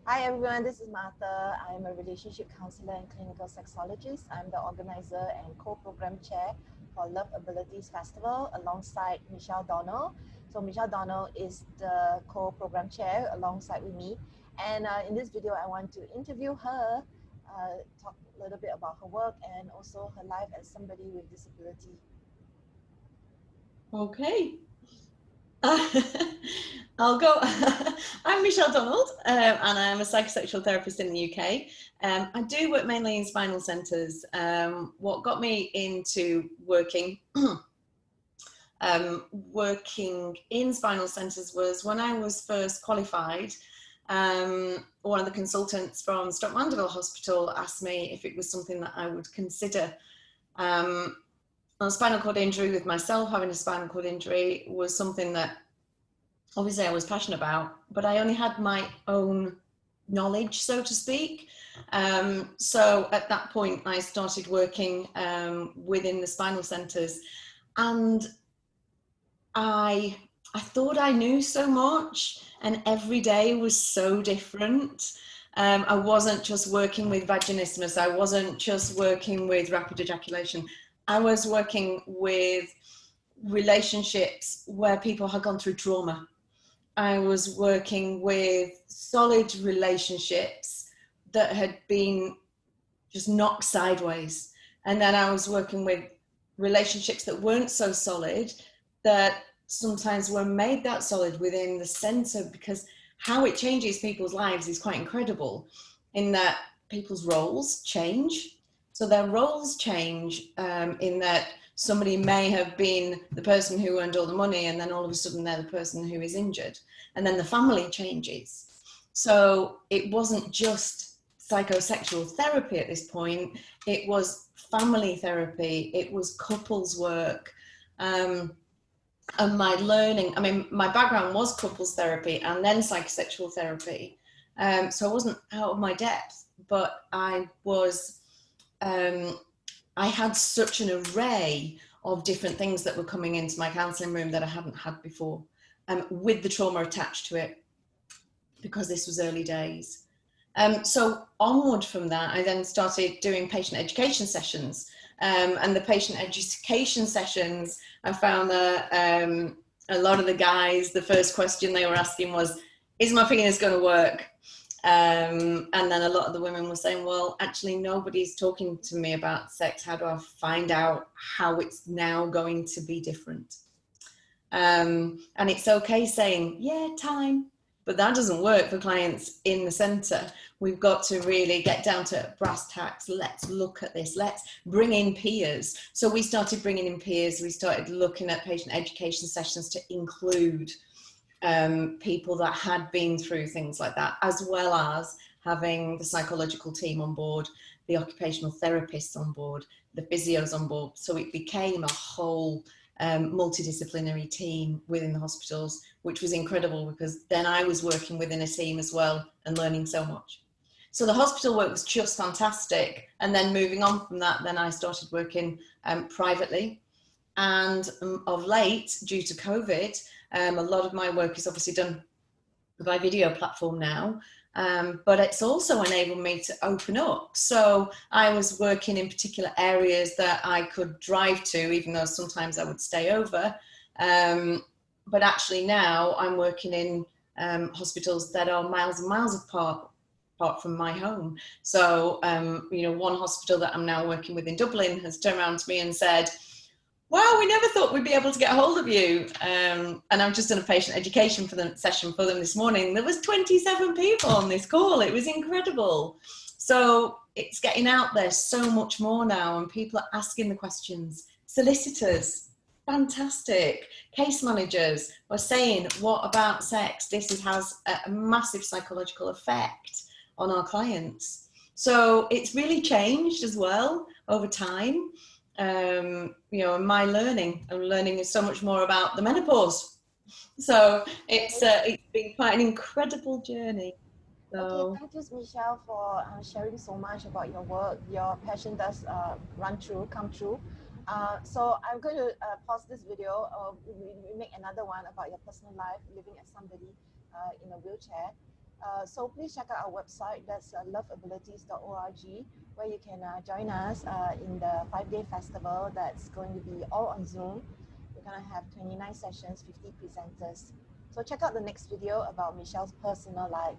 Hi everyone, this is Martha. I'm a relationship counselor and clinical sexologist. I'm the organizer and co-program chair for Love Abilities Festival alongside Michelle Donnell. So Michelle Donnell is the co-program chair alongside with me. And in this video, I want to interview her, talk a little bit about her work and also her life as somebody with disability. Okay. I'll go. I'm Michelle Donald, and I'm a psychosexual therapist in the UK. I do work mainly in spinal centres. What got me into working in spinal centres was when I was first qualified. One of the consultants from Stoke Mandeville Hospital asked me if it was something that I would consider. A spinal cord injury, with myself having a spinal cord injury, was something that obviously I was passionate about, but I only had my own knowledge, so to speak. So at that point, I started working within the spinal centres, and I thought I knew so much, and every day was so different. I wasn't just working with vaginismus. I wasn't just working with rapid ejaculation. I was working with relationships where people had gone through trauma. I was working with solid relationships that had been just knocked sideways. And then I was working with relationships that weren't so solid, that sometimes were made that solid within the centre, because how it changes people's lives is quite incredible, in that people's roles change. So their roles change in that somebody may have been the person who earned all the money, and then all of a sudden they're the person who is injured, and then the family changes. So it wasn't just psychosexual therapy at this point, it was family therapy, it was couples work. And my learning, I mean, my background was couples therapy and then psychosexual therapy. So I wasn't out of my depth, but I was, I had such an array of different things that were coming into my counselling room that I hadn't had before, with the trauma attached to it, because this was early days. So onward from that, I then started doing patient education sessions. And the patient education sessions, I found that a lot of the guys, the first question they were asking was, is my penis going to work? And then a lot of the women were saying, well, actually, nobody's talking to me about sex. How do I find out how it's now going to be different? And it's okay saying, yeah, time. But that doesn't work for clients in the centre. We've got to really get down to brass tacks. Let's look at this. Let's bring in peers. So we started bringing in peers. We started looking at patient education sessions to include people that had been through things like that, as well as having the psychological team on board, the occupational therapists on board, the physios on board. So it became a whole multidisciplinary team within the hospitals, which was incredible, because then I was working within a team as well and learning so much. So the hospital work was just fantastic. And then moving on from that, then I started working privately. And of late, due to COVID, a lot of my work is obviously done by video platform now. But it's also enabled me to open up. So I was working in particular areas that I could drive to, even though sometimes I would stay over. But actually now I'm working in hospitals that are miles and miles apart from my home. So, one hospital that I'm now working with in Dublin has turned around to me and said, wow, we never thought we'd be able to get a hold of you. And I've just done a patient education session for them this morning. There was 27 people on this call. It was incredible. So it's getting out there so much more now, and people are asking the questions. Solicitors, fantastic. Case managers are saying, what about sex? This has a massive psychological effect on our clients. So it's really changed as well over time. My learning, I'm learning so much more about the menopause. So it's been quite an incredible journey. Okay, So thank you, Michelle, for sharing so much about your work. Your passion does come true. So I'm going to pause this video. We make another one about your personal life, living as somebody in a wheelchair. So please check out our website. That's loveabilities.org, where you can join us in the 5-day festival that's going to be all on Zoom. We're going to have 29 sessions, 50 presenters. So check out the next video about Michelle's personal life.